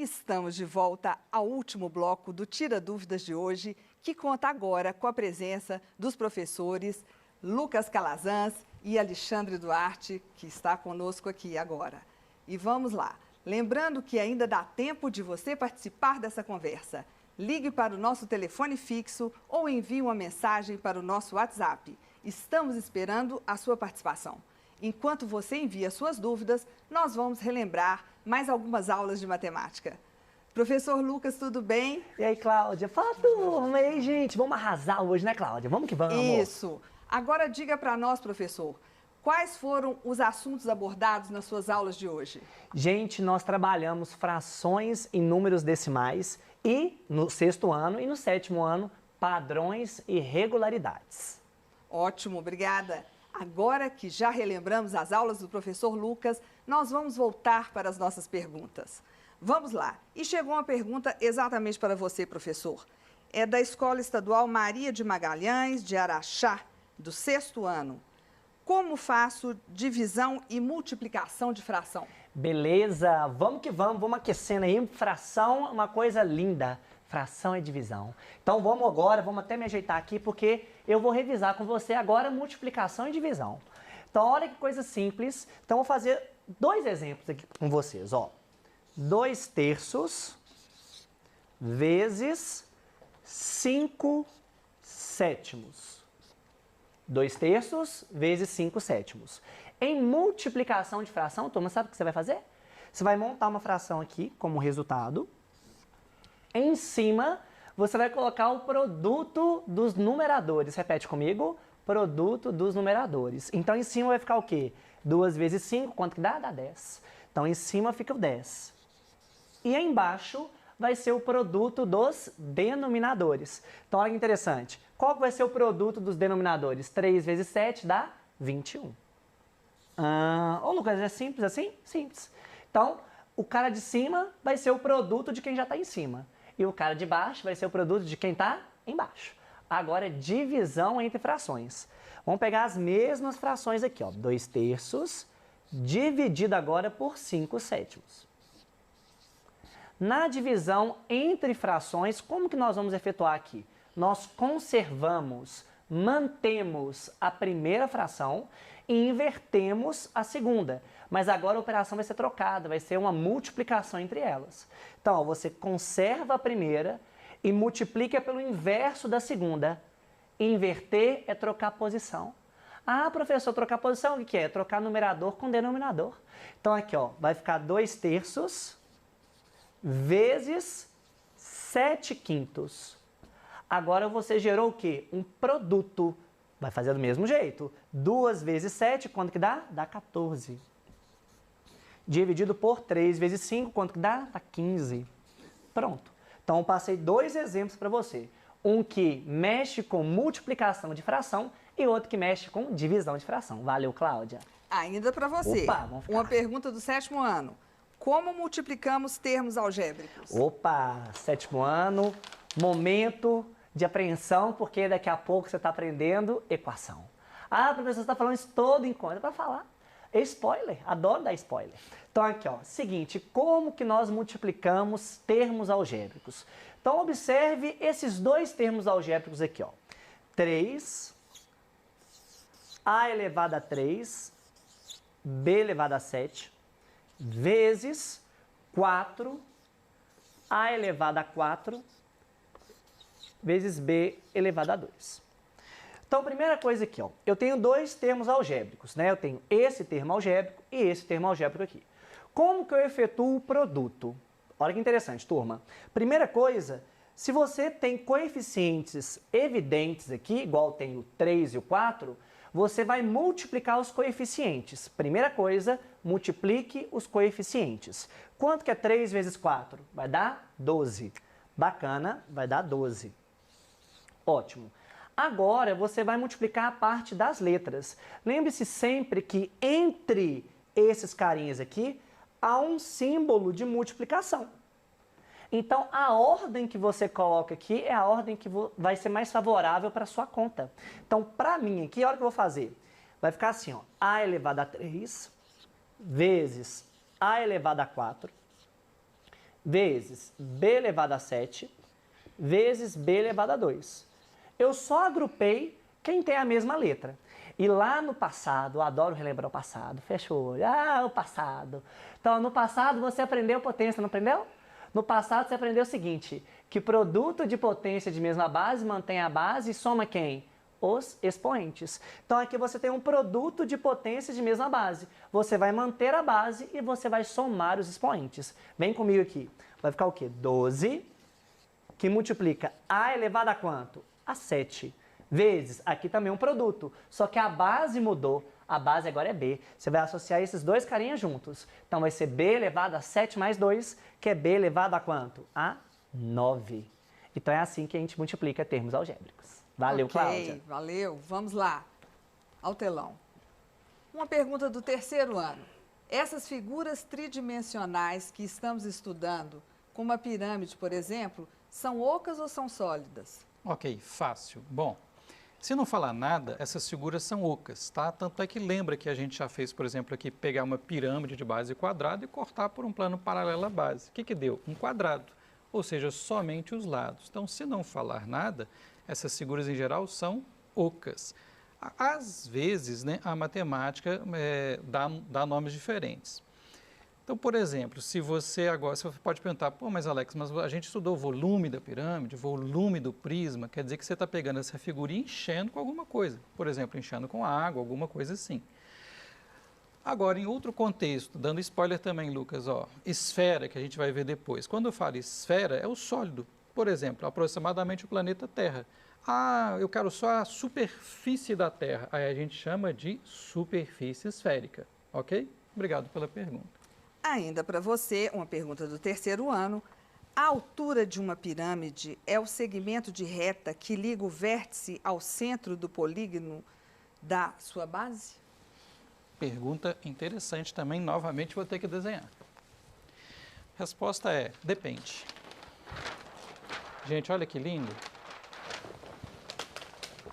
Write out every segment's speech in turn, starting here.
estamos de volta ao último bloco do Tira Dúvidas de hoje, que conta agora com a presença dos professores Lucas Calazans e Alexandre Duarte, que está conosco aqui agora. E vamos lá. Lembrando que ainda dá tempo de você participar dessa conversa. Ligue para o nosso telefone fixo ou envie uma mensagem para o nosso WhatsApp. Estamos esperando a sua participação. Enquanto você envia suas dúvidas, nós vamos relembrar mais algumas aulas de matemática. Professor Lucas, tudo bem? E aí, Cláudia? Fala, turma! E aí, gente? Vamos arrasar hoje, né, Cláudia? Vamos que vamos! Isso! Agora diga para nós, professor, quais foram os assuntos abordados nas suas aulas de hoje? Gente, nós trabalhamos frações em números decimais e, no 6º ano e no 7º ano, padrões e regularidades. Ótimo, obrigada! Agora que já relembramos as aulas do professor Lucas, nós vamos voltar para as nossas perguntas. Vamos lá. E chegou uma pergunta exatamente para você, professor. É da Escola Estadual Maria de Magalhães, de Araxá, do 6º ano. Como faço divisão e multiplicação de fração? Beleza, vamos que vamos aquecendo aí. Fração é uma coisa linda. Fração é divisão. Então vamos agora, vamos até me ajeitar aqui, porque eu vou revisar com você agora multiplicação e divisão. Então olha que coisa simples. Então vou fazer 2 exemplos aqui com vocês, ó. 2/3 vezes 5/7. 2/3 vezes 5/7. Em multiplicação de fração, turma, sabe o que você vai fazer? Você vai montar uma fração aqui como resultado. Em cima, você vai colocar o produto dos numeradores. Repete comigo. Produto dos numeradores. Então, em cima vai ficar o quê? 2 vezes 5, quanto que dá? Dá 10. Então, em cima fica o 10. E aí embaixo vai ser o produto dos denominadores. Então, olha que interessante. Qual vai ser o produto dos denominadores? 3 vezes 7 dá 21. Ô, Lucas, é simples assim? Simples. Então, o cara de cima vai ser o produto de quem já está em cima. E o cara de baixo vai ser o produto de quem está embaixo. Agora é divisão entre frações. Vamos pegar as mesmas frações aqui, ó. 2/3 dividido agora por 5/7. Na divisão entre frações, como que nós vamos efetuar aqui? Nós conservamos, mantemos a primeira fração e invertemos a segunda. Mas agora a operação vai ser trocada, vai ser uma multiplicação entre elas. Então, ó, você conserva a primeira e multiplica pelo inverso da segunda. Inverter é trocar posição. Ah, professor, trocar posição, o que é? Trocar numerador com denominador. Então, aqui, ó, vai ficar 2/3 vezes 7/5. Agora você gerou o quê? Um produto. Vai fazer do mesmo jeito. 2 vezes 7, quanto que dá? Dá 14. Dividido por 3 vezes 5, quanto que dá? Dá 15. Pronto. Então, eu passei 2 exemplos para você. Um que mexe com multiplicação de fração e outro que mexe com divisão de fração. Valeu, Cláudia. Ainda para você. Opa, vamos ficar. Uma pergunta do 7º ano. Como multiplicamos termos algébricos? Opa, 7º ano, momento de apreensão, porque daqui a pouco você está aprendendo equação. Ah, professor, você está falando isso todo em conta. É para falar. Spoiler, adoro dar spoiler. Então aqui, ó, seguinte, como que nós multiplicamos termos algébricos? Então observe esses 2 termos algébricos aqui, ó. 3, a elevado a 3, b elevado a 7, vezes 4, a elevado a 4, vezes b elevado a 2. Então, primeira coisa aqui, ó, eu tenho 2 termos algébricos, né? Eu tenho esse termo algébrico e esse termo algébrico aqui. Como que eu efetuo o produto? Olha que interessante, turma. Primeira coisa, se você tem coeficientes evidentes aqui, igual tem o 3 e o 4, você vai multiplicar os coeficientes. Primeira coisa, multiplique os coeficientes. Quanto que é 3 vezes 4? Vai dar 12. Bacana, vai dar 12. Ótimo. Agora, você vai multiplicar a parte das letras. Lembre-se sempre que entre esses carinhas aqui, há um símbolo de multiplicação. Então, a ordem que você coloca aqui é a ordem que vai ser mais favorável para a sua conta. Então, para mim aqui, olha o que eu vou fazer. Vai ficar assim, ó, a elevado a 3 vezes a elevado a 4 vezes b elevado a 7 vezes b elevado a 2. Eu só agrupei quem tem a mesma letra. E lá no passado, eu adoro relembrar o passado, fecha o olho, o passado. Então, no passado você aprendeu potência, não aprendeu? No passado você aprendeu o seguinte, que produto de potência de mesma base mantém a base e soma quem? Os expoentes. Então aqui você tem um produto de potência de mesma base. Você vai manter a base e você vai somar os expoentes. Vem comigo aqui. Vai ficar o quê? 12, que multiplica a elevado a quanto? A 7. Vezes, aqui também um produto, só que a base mudou. A base agora é B. Você vai associar esses dois carinhas juntos. Então vai ser B elevado a 7 mais 2, que é B elevado a quanto? A 9. Então é assim que a gente multiplica termos algébricos. Valeu, Cláudia. Valeu. Vamos lá, ao telão. Uma pergunta do terceiro ano. Essas figuras tridimensionais que estamos estudando, como a pirâmide, por exemplo, são ocas ou são sólidas? Ok, fácil. Bom, se não falar nada, essas figuras são ocas, tá? Tanto é que lembra que a gente já fez, por exemplo, aqui pegar uma pirâmide de base quadrada e cortar por um plano paralelo à base. O que que deu? Um quadrado, ou seja, somente os lados. Então, se não falar nada, essas figuras em geral são ocas. Às vezes, né, a matemática dá nomes diferentes. Então, por exemplo, se você pode perguntar, pô, mas Alex, mas a gente estudou o volume da pirâmide, o volume do prisma, quer dizer que você está pegando essa figura e enchendo com alguma coisa. Por exemplo, enchendo com água, alguma coisa assim. Agora, em outro contexto, dando spoiler também, Lucas, ó, esfera, que a gente vai ver depois. Quando eu falo esfera, é o sólido. Por exemplo, aproximadamente o planeta Terra. Ah, eu quero só a superfície da Terra. Aí a gente chama de superfície esférica, ok? Obrigado pela pergunta. Ainda para você, uma pergunta do terceiro ano. A altura de uma pirâmide é o segmento de reta que liga o vértice ao centro do polígono da sua base? Pergunta interessante também, novamente vou ter que desenhar. Resposta é, depende. Gente, olha que lindo.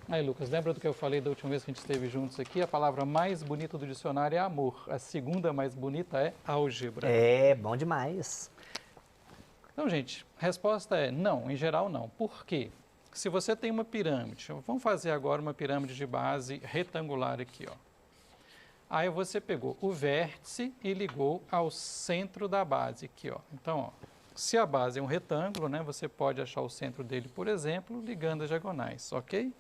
Aí, Lucas, lembra do que eu falei da última vez que a gente esteve juntos aqui? A palavra mais bonita do dicionário é amor. A segunda mais bonita é álgebra. É, bom demais. Então, gente, a resposta é não, em geral não. Por quê? Se você tem uma pirâmide, vamos fazer agora uma pirâmide de base retangular aqui, ó. Aí você pegou o vértice e ligou ao centro da base aqui, ó. Então, ó, se a base é um retângulo, né, você pode achar o centro dele, por exemplo, ligando as diagonais, ok?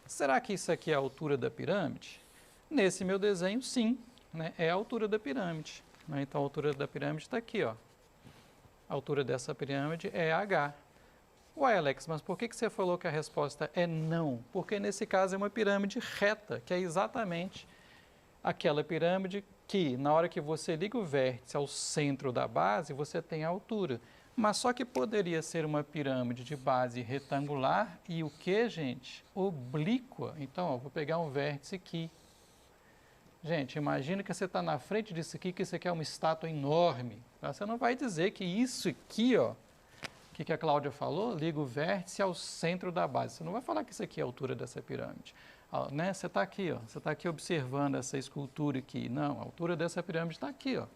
Será que isso aqui é a altura da pirâmide? Nesse meu desenho, sim, né, é a altura da pirâmide. Né? Então, a altura da pirâmide está aqui, ó. A altura dessa pirâmide é H. Ué, Alex, mas por que você falou que a resposta é não? Porque nesse caso é uma pirâmide reta, que é exatamente aquela pirâmide que, na hora que você liga o vértice ao centro da base, você tem a altura. Mas só que poderia ser uma pirâmide de base retangular e o que, gente? Oblíqua. Então, ó, vou pegar um vértice aqui. Gente, imagina que você está na frente disso aqui, que isso aqui é uma estátua enorme. Tá? Você não vai dizer que isso aqui, ó, o que a Cláudia falou? Liga o vértice ao centro da base. Você não vai falar que isso aqui é a altura dessa pirâmide. Ó, né? Você está aqui, ó, você está aqui observando essa escultura aqui. Não, a altura dessa pirâmide está aqui, ó.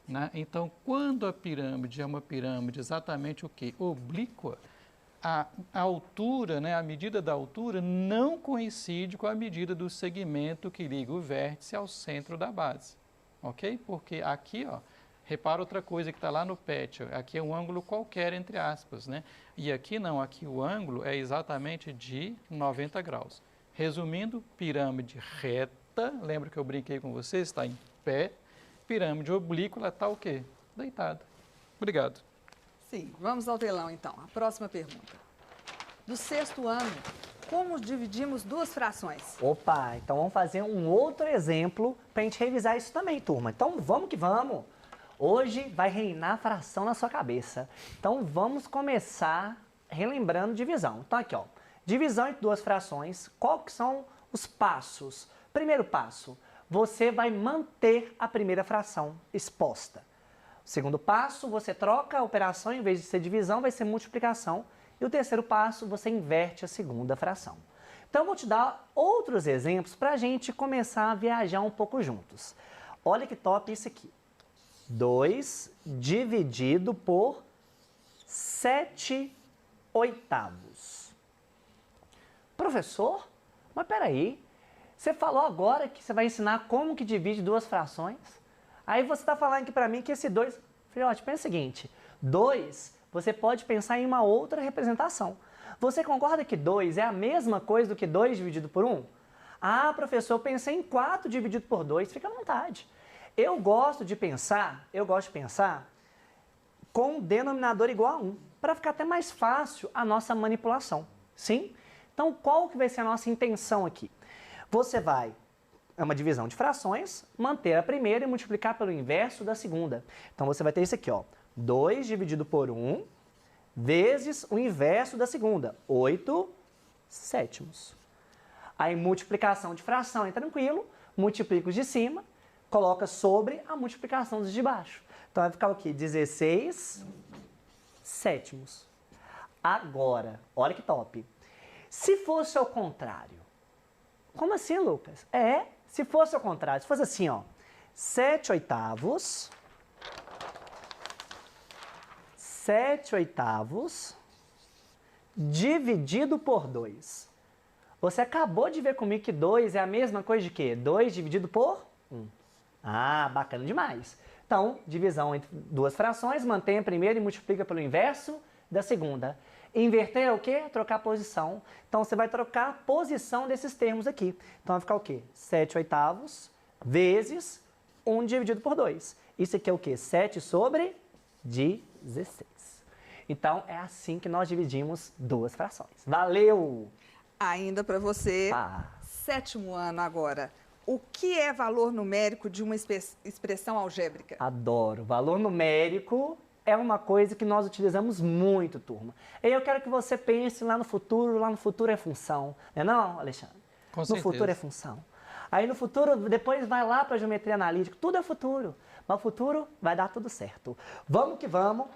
Né? Então, quando a pirâmide é uma pirâmide exatamente o quê? Oblíqua, a altura, né, a medida da altura não coincide com a medida do segmento que liga o vértice ao centro da base, ok? Porque aqui, ó, repara outra coisa que está lá no PET, ó, aqui é um ângulo qualquer, entre aspas, né? E aqui não, aqui o ângulo é exatamente de 90 graus. Resumindo, pirâmide reta, lembra que eu brinquei com você, está em pé. Pirâmide oblíqua, ela está o quê? Deitada. Obrigado. Sim, vamos ao telão então. A próxima pergunta. Do sexto ano, como dividimos duas frações? Opa, então vamos fazer um outro exemplo para a gente revisar isso também, turma. Então vamos que vamos. Hoje vai reinar fração na sua cabeça. Então vamos começar relembrando divisão. Então aqui, ó, divisão entre duas frações, qual que são os passos? Primeiro passo, você vai manter a primeira fração exposta. Segundo passo, você troca a operação, em vez de ser divisão, vai ser multiplicação. E o terceiro passo, você inverte a segunda fração. Então, eu vou te dar outros exemplos para a gente começar a viajar um pouco juntos. Olha que top isso aqui. 2 dividido por 7/8. Professor, mas peraí, você falou agora que você vai ensinar como que divide duas frações? Aí você está falando aqui para mim que esse 2... Filhote, pensa o seguinte, 2, você pode pensar em uma outra representação. Você concorda que 2 é a mesma coisa do que 2 dividido por 1? Ah, professor, eu pensei em 4 dividido por 2, fica à vontade. Eu gosto de pensar com um denominador igual a 1, para ficar até mais fácil a nossa manipulação, sim? Então, qual que vai ser a nossa intenção aqui? Você vai, é uma divisão de frações, manter a primeira e multiplicar pelo inverso da segunda. Então, você vai ter isso aqui, ó, 2 dividido por 1 vezes o inverso da segunda, 8/7. Aí, multiplicação de fração é tranquilo, multiplica os de cima, coloca sobre a multiplicação dos de baixo. Então, vai ficar o quê? 16/7. Agora, olha que top. Se fosse ao contrário, como assim, Lucas? Se fosse ao contrário, se fosse assim, ó, 7/8 dividido por 2. Você acabou de ver comigo que 2 é a mesma coisa de quê? 2 dividido por 1. Ah, bacana demais. Então, divisão entre duas frações, mantém a primeira e multiplica pelo inverso da segunda. Inverter é o quê? Trocar a posição. Então, você vai trocar a posição desses termos aqui. Então, vai ficar o quê? 7/8 vezes 1 dividido por 2. Isso aqui é o quê? 7/16. Então, é assim que nós dividimos duas frações. Valeu! Ainda para você, sétimo ano agora. O que é valor numérico de uma expressão algébrica? Adoro. Valor numérico é uma coisa que nós utilizamos muito, turma. E eu quero que você pense lá no futuro é função. Não é não, Alexandre? Com certeza. No futuro é função. Aí no futuro, depois vai lá para a geometria analítica, tudo é futuro. Mas o futuro vai dar tudo certo. Vamos que vamos.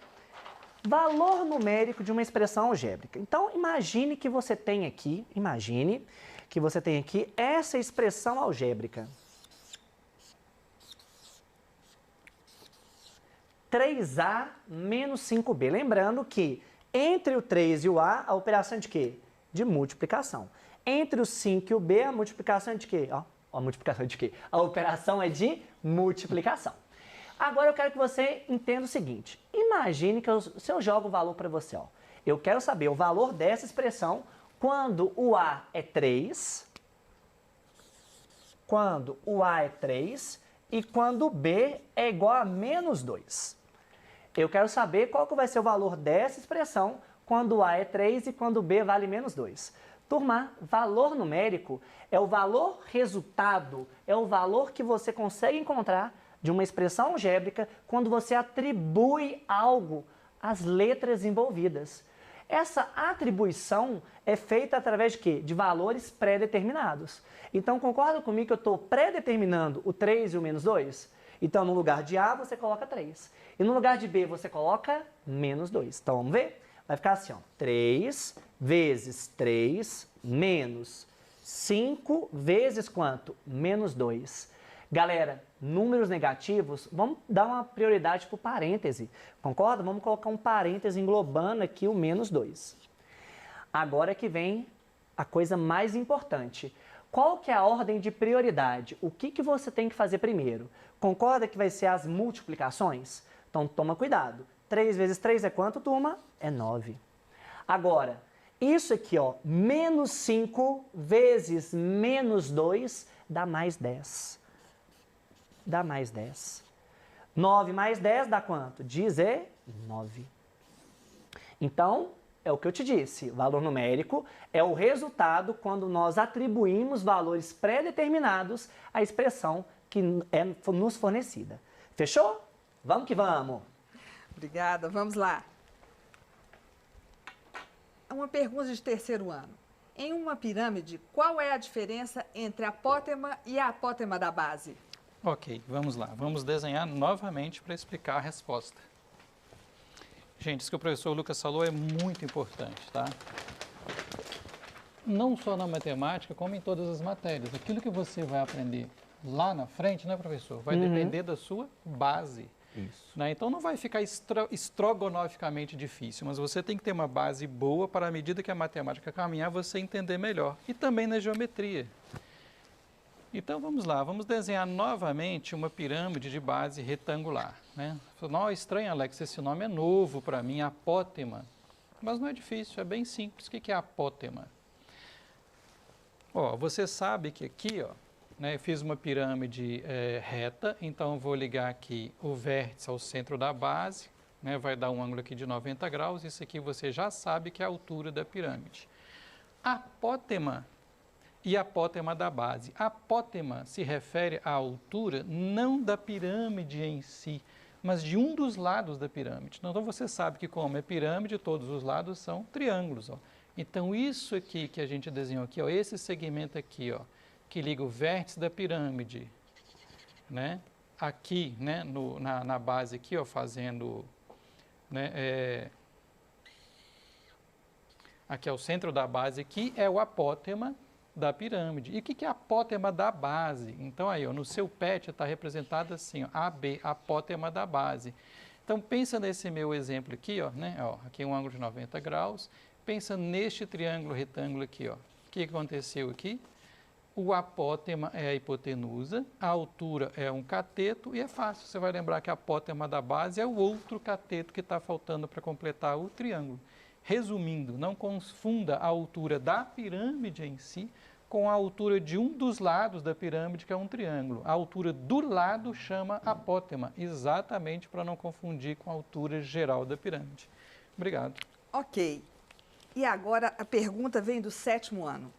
Valor numérico de uma expressão algébrica. Então, imagine que você tem aqui, essa expressão algébrica. 3A menos 5B. Lembrando que entre o 3 e o A, a operação é de quê? De multiplicação. Entre o 5 e o B, a multiplicação é de quê? A multiplicação é de quê? A operação é de multiplicação. Agora eu quero que você entenda o seguinte. Imagine que se eu jogo o valor para você, ó. Eu quero saber o valor dessa expressão quando o A é 3, e quando o B é igual a menos 2. Eu quero saber qual que vai ser o valor dessa expressão quando o A é 3 e quando o B vale menos 2. Turma, valor numérico é o valor resultado, é o valor que você consegue encontrar de uma expressão algébrica quando você atribui algo às letras envolvidas. Essa atribuição é feita através de quê? De valores pré-determinados. Então, concorda comigo que eu estou pré-determinando o 3 e o menos 2? Então, no lugar de A, você coloca 3. E no lugar de B, você coloca menos 2. Então, vamos ver? Vai ficar assim, ó, 3 vezes 3 menos 5 vezes quanto? Menos 2. Galera, números negativos, vamos dar uma prioridade para o parêntese, concorda? Vamos colocar um parêntese englobando aqui o menos 2. Agora é que vem a coisa mais importante. Qual que é a ordem de prioridade? O que você tem que fazer primeiro? Concorda que vai ser as multiplicações? Então, toma cuidado. 3 vezes 3 é quanto, turma? É 9. Agora, isso aqui, ó, menos 5 vezes menos 2 dá mais 10. Dá mais 10. 9 mais 10 dá quanto? 19. Então, é o que eu te disse. O valor numérico é o resultado quando nós atribuímos valores pré-determinados à expressão que é nos fornecida. Fechou? Vamos que vamos. Obrigada. Vamos lá. Uma pergunta de terceiro ano. Em uma pirâmide, qual é a diferença entre a apótema e a apótema da base? Ok, vamos lá. Vamos desenhar novamente para explicar a resposta. Gente, isso que o professor Lucas falou é muito importante, tá? Não só na matemática, como em todas as matérias. Aquilo que você vai aprender lá na frente, né, professor? Vai depender da sua base. Isso. Né? Então não vai ficar estrogonoficamente difícil, mas você tem que ter uma base boa para, à medida que a matemática caminhar, você entender melhor. E também na geometria. Então vamos lá, vamos desenhar novamente uma pirâmide de base retangular. Né? Não, estranho, Alex, esse nome é novo para mim, apótema. Mas não é difícil, é bem simples. O que é apótema? Ó, você sabe que aqui, ó, né, eu fiz uma pirâmide reta, então eu vou ligar aqui o vértice ao centro da base, né, vai dar um ângulo aqui de 90 graus, isso aqui você já sabe que é a altura da pirâmide. Apótema e apótema da base. Apótema se refere à altura não da pirâmide em si, mas de um dos lados da pirâmide. Então você sabe que como é pirâmide, todos os lados são triângulos. Ó. Então isso aqui que a gente desenhou aqui, ó, esse segmento aqui, ó, que liga o vértice da pirâmide, né, aqui, né, na base aqui, ó, fazendo, né, aqui é o centro da base aqui, é o apótema da pirâmide. E o que é a apótema da base? Então, aí, ó, no seu PET está representado assim, ó, AB, apótema da base. Então, pensa nesse meu exemplo aqui, ó, né, ó, aqui é um ângulo de 90 graus. Pensa neste triângulo retângulo aqui, ó. O que aconteceu aqui? O apótema é a hipotenusa, a altura é um cateto e é fácil. Você vai lembrar que a apótema da base é o outro cateto que está faltando para completar o triângulo. Resumindo, não confunda a altura da pirâmide em si com a altura de um dos lados da pirâmide, que é um triângulo. A altura do lado chama apótema, exatamente para não confundir com a altura geral da pirâmide. Obrigado. Ok. E agora a pergunta vem do 7º ano.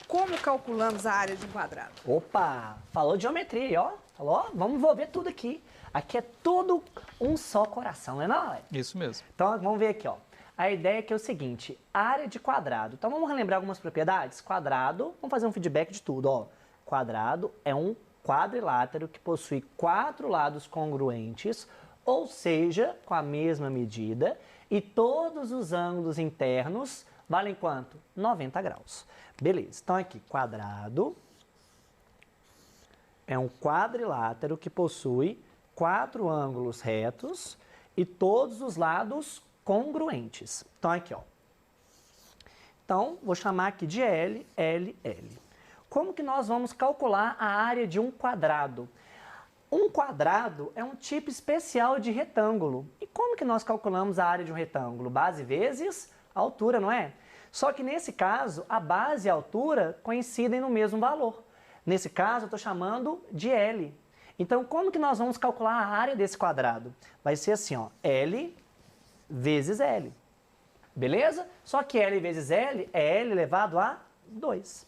Como calculamos a área de um quadrado? Opa, falou de geometria, ó. Falou, ó, vamos envolver tudo aqui. Aqui é tudo um só coração, né, não é? Isso mesmo. Então, vamos ver aqui, ó. A ideia aqui é o seguinte, área de quadrado. Então, vamos relembrar algumas propriedades? Quadrado, vamos fazer um feedback de tudo, ó. Quadrado é um quadrilátero que possui 4 lados congruentes, ou seja, com a mesma medida, e todos os ângulos internos valem quanto? 90 graus. Beleza, então aqui, quadrado é um quadrilátero que possui 4 ângulos retos e todos os lados congruentes. Então, aqui, ó. Então, vou chamar aqui de L, L, L. Como que nós vamos calcular a área de um quadrado? Um quadrado é um tipo especial de retângulo. E como que nós calculamos a área de um retângulo? Base vezes altura, não é? Só que nesse caso, a base e a altura coincidem no mesmo valor. Nesse caso, eu estou chamando de L. Então, como que nós vamos calcular a área desse quadrado? Vai ser assim, ó, L vezes L. Beleza? Só que L vezes L é L elevado a 2.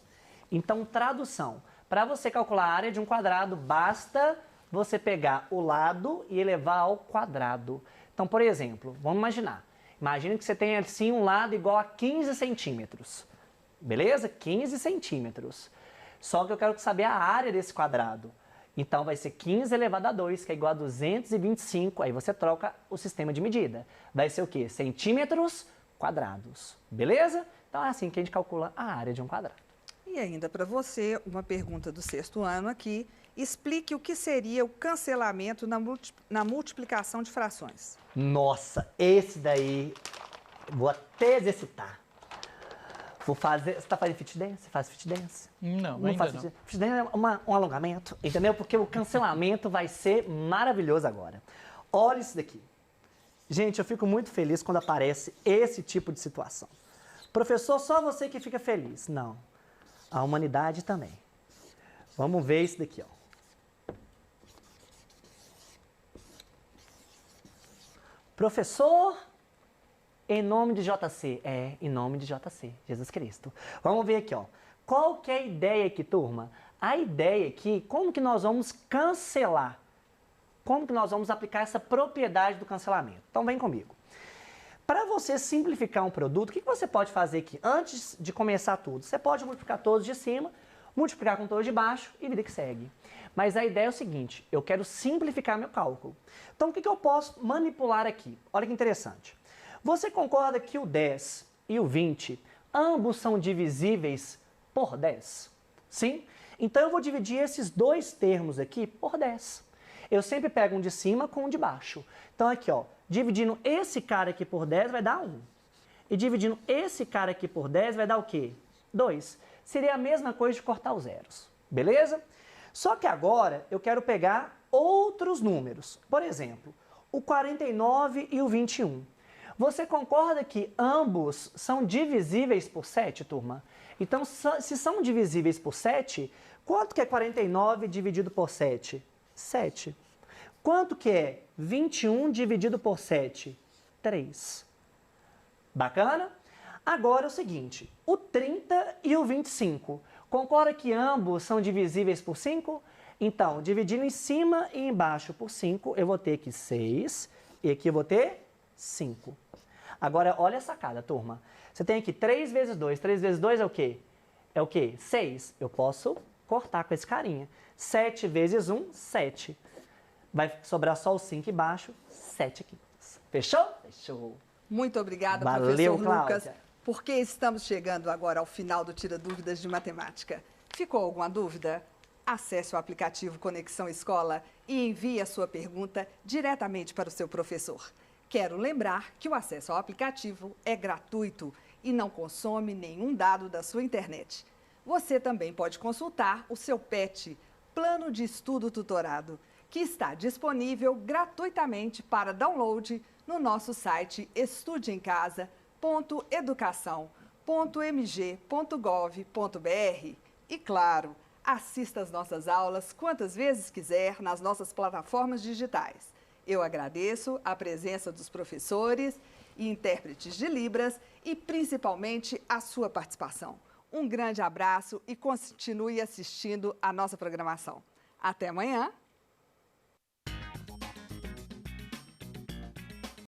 Então, tradução. Para você calcular a área de um quadrado, basta você pegar o lado e elevar ao quadrado. Então, por exemplo, vamos imaginar. Imagina que você tem assim um lado igual a 15 centímetros. Beleza? 15 centímetros. Só que eu quero saber a área desse quadrado. Então, vai ser 15 elevado a 2, que é igual a 225. Aí você troca o sistema de medida. Vai ser o quê? Centímetros quadrados. Beleza? Então, é assim que a gente calcula a área de um quadrado. E ainda para você, uma pergunta do 6º ano aqui. Explique o que seria o cancelamento na multiplicação de frações. Nossa, esse daí, vou até exercitar. Vou fazer, você está fazendo fit dance? Você faz fit dance? Não, Não ainda faz não. fit dance? Fit dance é um alongamento, entendeu? Porque o cancelamento vai ser maravilhoso agora. Olha isso daqui. Gente, eu fico muito feliz quando aparece esse tipo de situação. Professor, só você que fica feliz. Não, a humanidade também. Vamos ver isso daqui, ó. Professor, em nome de JC. É, em nome de JC, Jesus Cristo. Vamos ver aqui, ó. Qual que é a ideia aqui, turma? A ideia aqui, como que nós vamos cancelar? Como que nós vamos aplicar essa propriedade do cancelamento? Então, vem comigo. Para você simplificar um produto, o que você pode fazer aqui? Antes de começar tudo, você pode multiplicar todos de cima, multiplicar com todos de baixo e vida que segue. Mas a ideia é o seguinte, eu quero simplificar meu cálculo. Então, o que eu posso manipular aqui? Olha que interessante. Você concorda que o 10 e o 20, ambos são divisíveis por 10? Sim? Então, eu vou dividir esses dois termos aqui por 10. Eu sempre pego um de cima com um de baixo. Então, aqui, ó, dividindo esse cara aqui por 10 vai dar 1. E dividindo esse cara aqui por 10 vai dar o quê? 2. Seria a mesma coisa de cortar os zeros, beleza? Só que agora eu quero pegar outros números. Por exemplo, o 49 e o 21. Você concorda que ambos são divisíveis por 7, turma? Então, se são divisíveis por 7, quanto que é 49 dividido por 7? 7. Quanto que é 21 dividido por 7? 3. Bacana? Agora é o seguinte, o 30 e o 25. Concorda que ambos são divisíveis por 5? Então, dividindo em cima e embaixo por 5, eu vou ter aqui 6 e aqui eu vou ter 5. Agora, olha a sacada, turma. Você tem aqui 3 vezes 2. 3 vezes 2 é o quê? É o quê? 6. Eu posso cortar com esse carinha. 7 vezes 1, 7. Vai sobrar só o 5 embaixo, 7 quintos. Fechou? Fechou. Muito obrigada, Valeu, professor Lucas, Cláudia. porque estamos chegando agora ao final do Tira Dúvidas de Matemática. Ficou alguma dúvida? Acesse o aplicativo Conexão Escola e envie a sua pergunta diretamente para o seu professor. Quero lembrar que o acesso ao aplicativo é gratuito e não consome nenhum dado da sua internet. Você também pode consultar o seu PET, Plano de Estudo Tutorado, que está disponível gratuitamente para download no nosso site estudeemcasa.educação.mg.gov.br. E claro, assista às nossas aulas quantas vezes quiser nas nossas plataformas digitais. Eu agradeço a presença dos professores e intérpretes de Libras e principalmente a sua participação. Um grande abraço e continue assistindo a nossa programação. Até amanhã!